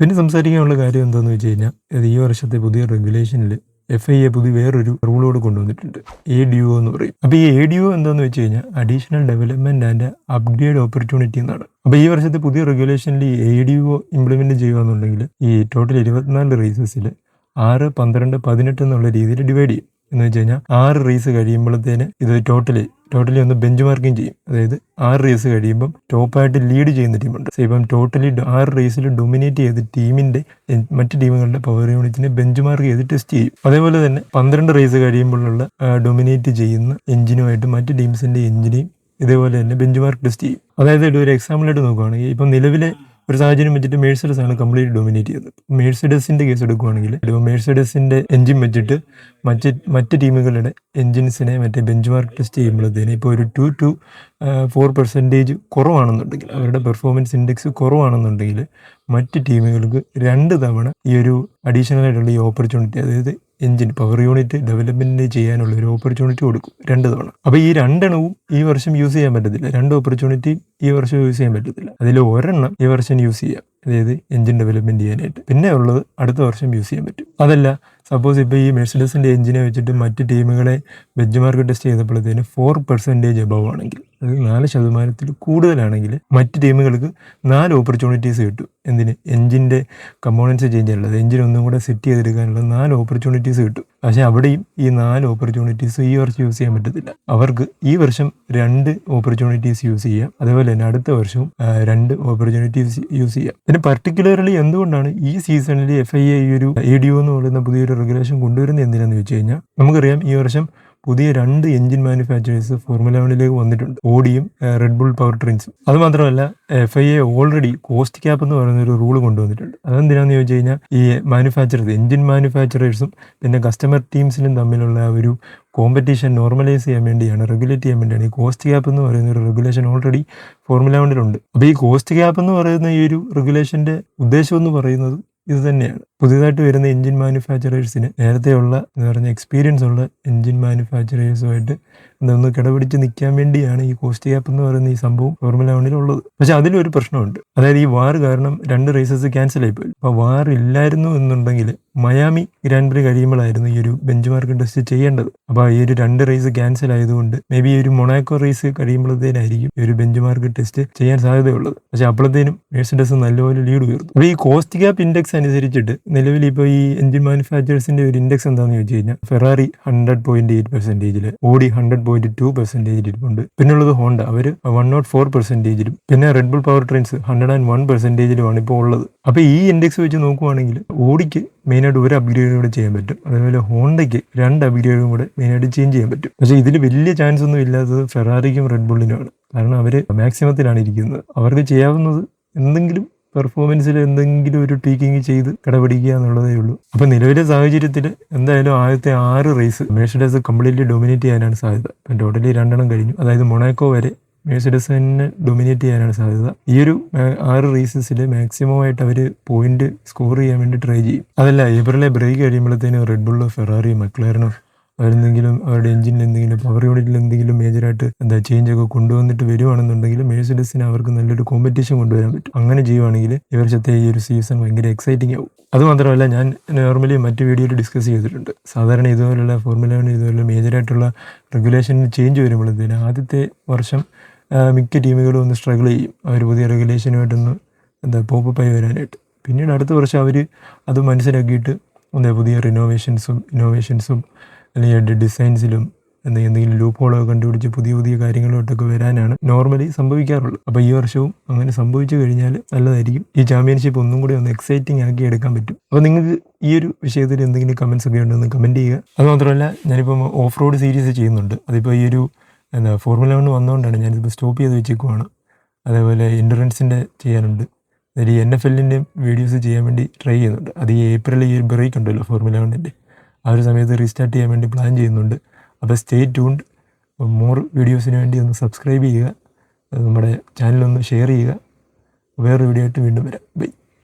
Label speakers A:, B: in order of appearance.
A: പിന്നെ സംസാരിക്കാനുള്ള കാര്യം എന്താണെന്ന് വെച്ച് കഴിഞ്ഞാൽ, അത് ഈ വർഷത്തെ പുതിയ റെഗുലേഷനിൽ FIA പുതിയ വേറൊരു റൂളോട് കൊണ്ടുവന്നിട്ടുണ്ട്. ADO എന്ന് പറയും. അപ്പോൾ ഈ ADO എന്താണെന്ന് വെച്ച് കഴിഞ്ഞാൽ additional development and upgrade opportunity എന്നാണ്. അപ്പോൾ ഈ വർഷത്തെ പുതിയ റെഗുലേഷനിൽ ഈ ADO ഇംപ്ലിമെന്റ് ചെയ്യുകയാണെന്നുണ്ടെങ്കിൽ ഈ ടോട്ടൽ 24 റേസസിൽ 6, 12, 18 എന്നുള്ള രീതിയിൽ ഡിവൈഡ് ചെയ്യും. എന്ന് വെച്ച് കഴിഞ്ഞാൽ 6 റേസ് കഴിയുമ്പോഴത്തേന് ഇത് ടോട്ടലി ഒന്ന് ബെഞ്ച് മാർക്കിംഗ് ചെയ്യും. അതായത് 6 റേസ് കഴിയുമ്പം ടോപ്പായിട്ട് ലീഡ് ചെയ്യുന്ന ടീമുണ്ട്. ഇപ്പം ടോട്ടലി 6 റേസിൽ ഡൊമിനേറ്റ് ചെയ്ത് ടീമിന്റെ മറ്റ് ടീമുകളുടെ പവർ യൂണിറ്റിനെ ബെഞ്ച് മാർക്ക് ചെയ്ത് ടെസ്റ്റ് ചെയ്യും. അതേപോലെ തന്നെ 12 റേസ് കഴിയുമ്പോഴുള്ള ഡൊമിനേറ്റ് ചെയ്യുന്ന എഞ്ചിനുമായിട്ട് മറ്റ് ടീംസിന്റെ എഞ്ചിനെയും ഇതേപോലെ തന്നെ ബെഞ്ച് മാർക്ക് ടെസ്റ്റ് ചെയ്യും. അതായത് ഒരു എക്സാമ്പിളായിട്ട് നോക്കുകയാണെങ്കിൽ ഇപ്പം നിലവിലെ ഒരു സാഹചര്യം വെച്ചിട്ട് മേഴ്സിഡസ് ആണ് കംപ്ലീറ്റ് ഡൊമിനേറ്റ് ചെയ്തത്. മേഴ്സിഡസിന്റെ കേസ് എടുക്കുകയാണെങ്കിൽ മേഴ്സിഡസിന്റെ എഞ്ചിൻ വെച്ചിട്ട് മറ്റ് ടീമുകളുടെ എഞ്ചിൻസിനെ ബെഞ്ച് മാർക്ക് ടെസ്റ്റ് ചെയ്യുമ്പോഴത്തേന് ഇപ്പോൾ ഒരു 2 to 4% കുറവാണെന്നുണ്ടെങ്കിൽ, അവരുടെ പെർഫോമൻസ് ഇൻഡെക്സ് കുറവാണെന്നുണ്ടെങ്കിൽ മറ്റ് ടീമുകൾക്ക് 2 തവണ ഈ ഒരു അഡീഷണൽ ആയിട്ടുള്ള ഈ ഓപ്പർച്യൂണിറ്റി, അതായത് എഞ്ചിൻ പവർ യൂണിറ്റ് ഡെവലപ്മെന്റ് ചെയ്യാനുള്ള ഒരു ഓപ്പർച്യൂണിറ്റി കൊടുക്കും 2 തവണ. അപ്പോൾ ഈ 2 എണ്ണവും ഈ വർഷം യൂസ് ചെയ്യാൻ പറ്റത്തില്ല. 2 ഓപ്പർച്യൂണിറ്റി ഈ വർഷം യൂസ് ചെയ്യാൻ പറ്റത്തില്ല. അതിൽ ഒരെണ്ണം ഈ വർഷം യൂസ് ചെയ്യാം, അതായത് എഞ്ചിൻ ഡെവലപ്മെന്റ് ചെയ്യാനായിട്ട്. പിന്നെ ഉള്ളത് അടുത്ത വർഷം യൂസ് ചെയ്യാൻ പറ്റും. അതല്ല, സപ്പോസ് ഇപ്പോൾ ഈ മെഴ്സിഡസിന്റെ എഞ്ചിനെ വെച്ചിട്ട് മറ്റ് ടീമുകളെ ബെഞ്ച് മാർക്ക് ടെസ്റ്റ് ചെയ്തപ്പോഴത്തേന് 4% എബവ് ആണെങ്കിൽ, അതായത് 4% കൂടുതലാണെങ്കിൽ മറ്റ് ടീമുകൾക്ക് 4 ഓപ്പർച്യൂണിറ്റീസ് കിട്ടും. എന്തിന്? എഞ്ചിന്റെ കമ്പോണൻസ് ചേഞ്ച് ചെയ്യാനുള്ളത്, എഞ്ചിൻ ഒന്നും കൂടെ സെറ്റ് ചെയ്തെടുക്കാനുള്ള 4 ഓപ്പർച്യൂണിറ്റീസ് കിട്ടും. പക്ഷേ അവിടെയും ഈ 4 ഓപ്പർച്യൂണിറ്റീസ് ഈ വർഷം യൂസ് ചെയ്യാൻ പറ്റത്തില്ല. അവർക്ക് ഈ വർഷം 2 ഓപ്പർച്യൂണിറ്റീസ് യൂസ് ചെയ്യാം. അതേപോലെ തന്നെ അടുത്ത വർഷവും 2 ഓപ്പർച്യൂണിറ്റീസ് യൂസ് ചെയ്യാം. പിന്നെ പർട്ടിക്കുലർലി എന്തുകൊണ്ടാണ് ഈ സീസണിൽ FIA ഈ ഒരു ADO എന്ന് പറയുന്ന പുതിയൊരു റെഗുലേഷൻ കൊണ്ടുവരുന്നത് എന്തിനാന്ന് വെച്ച് കഴിഞ്ഞാൽ, നമുക്കറിയാം ഈ വർഷം പുതിയ 2 എഞ്ചിൻ മാനുഫാക്ചറേഴ്സ് ഫോർമുല 1ലേക്ക് വന്നിട്ടുണ്ട്, ഓഡിയും റെഡ് ബുൾ പവർ ട്രെയിൻസും. അത് മാത്രമല്ല FIA ഓൾറെഡി കോസ്റ്റ് ക്യാപ്പ് എന്ന് പറയുന്ന ഒരു റൂൾ കൊണ്ടുവന്നിട്ടുണ്ട്. അതെന്തിനാന്ന് ചോദിച്ചു കഴിഞ്ഞാൽ, ഈ എഞ്ചിൻ മാനുഫാക്ചറേഴ്സും പിന്നെ കസ്റ്റമർ ടീംസിലും തമ്മിലുള്ള ഒരു കോമ്പറ്റീഷൻ നോർമലൈസ് ചെയ്യാൻ വേണ്ടിയാണ്, റെഗുലേറ്റ് ചെയ്യാൻ വേണ്ടിയാണ് ഈ കോസ്റ്റ് ക്യാപ്പ് എന്ന് പറയുന്ന ഒരു റെഗുലേഷൻ ഓൾറെഡി ഫോർമുല 1ലുണ്ട്. അപ്പോൾ ഈ കോസ്റ്റ് ക്യാപ്പ് എന്ന് പറയുന്ന ഈ ഒരു റെഗുലേഷന്റെ ഉദ്ദേശം എന്ന് പറയുന്നത് ഇത് തന്നെയാണ്. പുതിയതായിട്ട് വരുന്ന എഞ്ചിൻ മാനുഫാക്ചറേഴ്സിന് നേരത്തെയുള്ള എന്ന് പറഞ്ഞ എക്സ്പീരിയൻസ് ഉള്ള എഞ്ചിൻ മാനുഫാക്ചറേഴ്സുമായിട്ട് ഒന്ന് കിടപിടിച്ച് നിൽക്കാൻ വേണ്ടിയാണ് ഈ കോസ്റ്റ് ക്യാപ്പ് എന്ന് പറയുന്ന ഈ സംഭവം ഫോർമുല 1ലുള്ളത്. പക്ഷെ അതിലൊരു പ്രശ്നമുണ്ട്. അതായത് ഈ വാർ കാരണം 2 റേസസ് ക്യാൻസൽ ആയിപ്പോയി. അപ്പോൾ വാർ ഇല്ലായിരുന്നു എന്നുണ്ടെങ്കിൽ മയാമി ഗ്രാൻഡ് പ്രി കഴിയുമ്പോഴായിരുന്നു ഈ ഒരു ബെഞ്ച് മാർക്ക് ടെസ്റ്റ് ചെയ്യേണ്ടത്. അപ്പോൾ ഈ ഒരു 2 റേസ് ക്യാൻസൽ ആയതുകൊണ്ട് മേ ബി ഈ ഒരു മൊണാക്കോ റേസ് കഴിയുമ്പോഴത്തേനായിരിക്കും ഈ ഒരു ബെഞ്ച് മാർക്ക് ടെസ്റ്റ് ചെയ്യാൻ സാധ്യതയുള്ളത്. പക്ഷെ അപ്പോഴത്തേനും മെഴ്സിഡസ് നല്ലപോലെ ലീഡ് ഉയർന്നു. അപ്പോൾ ഈ കോസ്റ്റ് ക്യാപ്പ് ഇൻഡെക്സ് അനുസരിച്ചിട്ട് നിലവിൽ ഇപ്പോൾ ഈ എഞ്ചിൻ മാനുഫാക്ചറേഴ്സിന്റെ ഒരു ഇൻഡെക്സ് എന്താണെന്ന് ചോദിച്ചു കഴിഞ്ഞാൽ, ഫെറാറി 100.8%, ഓഡി 100.2% ഇരിപ്പുണ്ട്. പിന്നുള്ളത് ഹോണ്ട, അവർ 104%, പിന്നെ റെഡ് ബുൾ പവർ ട്രെയിൻസ് 101%ലുമാണ് ഇപ്പോൾ ഉള്ളത്. അപ്പോൾ ഈ ഇൻഡെക്സ് വെച്ച് നോക്കുവാണെങ്കിൽ ഓഡിക്ക് മെയിനായിട്ട് ഒരു അപ്ഗ്രേഡും കൂടെ ചെയ്യാൻ പറ്റും. അതേപോലെ ഹോണ്ടയ്ക്ക് 2 അപ്ഗ്രേഡും കൂടെ മെയിനായിട്ട് ചേഞ്ച് ചെയ്യാൻ പറ്റും. പക്ഷേ ഇതിൽ വലിയ ചാൻസ് ഒന്നും ഇല്ലാത്തത് ഫെറാറിക്കും റെഡ് ബുള്ളിനുമാണ്. കാരണം അവർ മാക്സിമത്തിലാണ് ഇരിക്കുന്നത്. അവർക്ക് ചെയ്യാവുന്നത് എന്തെങ്കിലും പെർഫോമൻസിൽ എന്തെങ്കിലും ഒരു ട്വീക്കിങ് ചെയ്ത് കടപിടിക്കുക എന്നുള്ളതേ ഉള്ളൂ. അപ്പോൾ നിലവിലെ സാഹചര്യത്തിൽ എന്തായാലും ആദ്യത്തെ 6 റേസ് മെഴ്സിഡസ് കംപ്ലീറ്റ്ലി ഡൊമിനേറ്റ് ചെയ്യാനാണ് സാധ്യത. ഇപ്പം ടോട്ടലി 2 എണ്ണം കഴിഞ്ഞു. അതായത് മൊണാക്കോ വരെ മെഴ്സിഡസ് തന്നെ ഡൊമിനേറ്റ് ചെയ്യാനാണ് സാധ്യത. ഈ ഒരു 6 റേസസിൽ മാക്സിമം ആയിട്ട് അവർ പോയിന്റ് സ്കോർ ചെയ്യാൻ വേണ്ടി ട്രൈ ചെയ്യും. അതല്ല, ഏപ്രിലെ ബ്രേക്ക് കഴിയുമ്പോഴത്തേനും റെഡ് ബുള്ളോ ഫെറാറിയോ മക്ലാരനോ അവരെന്തെങ്കിലും അവരുടെ എഞ്ചിനിൽ എന്തെങ്കിലും പവർ യൂണിറ്റിൽ എന്തെങ്കിലും മേജറായിട്ട് ചേഞ്ച് ഒക്കെ കൊണ്ടുവന്നിട്ട് വരുവാണെന്നുണ്ടെങ്കിൽ മെഴ്സിഡസിന് അവർക്ക് നല്ലൊരു കോമ്പറ്റീഷൻ കൊണ്ടുവരാൻ പറ്റും. അങ്ങനെ ചെയ്യുവാണെങ്കിൽ ഈ വർഷത്തെ ഈ ഒരു സീസൺ ഭയങ്കര എക്സൈറ്റിംഗ് ആവും. അതുമാത്രമല്ല, ഞാൻ നോർമലി മറ്റു വീഡിയോയിൽ ഡിസ്കസ് ചെയ്തിട്ടുണ്ട്, സാധാരണ ഇതുപോലുള്ള ഫോർമുല 1 ഇതുപോലെ മേജറായിട്ടുള്ള റെഗുലേഷനിൽ ചേഞ്ച് വരുമ്പോഴത്തേന് ആദ്യത്തെ വർഷം മിക്ക ടീമുകളും ഒന്ന് സ്ട്രഗിൾ ചെയ്യും, അവർ പുതിയ റെഗുലേഷനുമായിട്ടൊന്ന് പോപ്പപ്പായി വരാനായിട്ട്. പിന്നീട് അടുത്ത വർഷം അവർ അത് മനസ്സിലാക്കിയിട്ട് പുതിയ ഇന്നോവേഷൻസും അല്ലെങ്കിൽ ഡിസൈൻസിലും എന്തെങ്കിലും ലൂപ്പ് ഹോളൊക്കെ കണ്ടുപിടിച്ച് പുതിയ കാര്യങ്ങളോട്ടൊക്കെ വരാനാണ് നോർമലി സംഭവിക്കാറുള്ളത്. അപ്പോൾ ഈ വർഷവും അങ്ങനെ സംഭവിച്ചു കഴിഞ്ഞാൽ നല്ലതായിരിക്കും. ഈ ചാമ്പ്യൻഷിപ്പ് ഒന്നും കൂടി ഒന്ന് എക്സൈറ്റിംഗ് ആക്കി എടുക്കാൻ പറ്റും. അപ്പോൾ നിങ്ങൾക്ക് ഈ ഒരു വിഷയത്തിൽ എന്തെങ്കിലും കമൻസ് ഒക്കെ ഉണ്ടെന്ന് കമൻറ്റ് ചെയ്യുക. അതുമാത്രമല്ല, ഞാനിപ്പം ഓഫ് റോഡ് സീരീസ് ചെയ്യുന്നുണ്ട്. അതിപ്പോൾ ഈ ഒരു ഫോർമുല 1 വന്നുകൊണ്ടാണ് ഞാനിപ്പോൾ സ്റ്റോപ്പ് ചെയ്ത് വെച്ചേക്കുവാണ്. അതേപോലെ എൻഡുറൻസിൻ്റെ ചെയ്യാനുണ്ട്. അതിൽ ഈ NFL-ൻ്റെയും വീഡിയോസ് ചെയ്യാൻ വേണ്ടി ട്രൈ ചെയ്യുന്നുണ്ട്. അത് ഈ ഏപ്രിൽ ഈ ഒരു ബ്രേക്ക് ഉണ്ടല്ലോ ഫോർമുല 1-ൻ്റെ, ആ ഒരു സമയത്ത് റീസ്റ്റാർട്ട് ചെയ്യാൻ വേണ്ടി പ്ലാൻ ചെയ്യുന്നുണ്ട്. അപ്പോൾ സ്റ്റേ ട്യൂൺഡ്. മോർ വീഡിയോസിന് വേണ്ടി ഒന്ന് സബ്സ്ക്രൈബ് ചെയ്യുക, നമ്മുടെ ചാനലൊന്ന് ഷെയർ ചെയ്യുക. വേറൊരു വീഡിയോ ആയിട്ട് വീണ്ടും വരാം. ബൈ.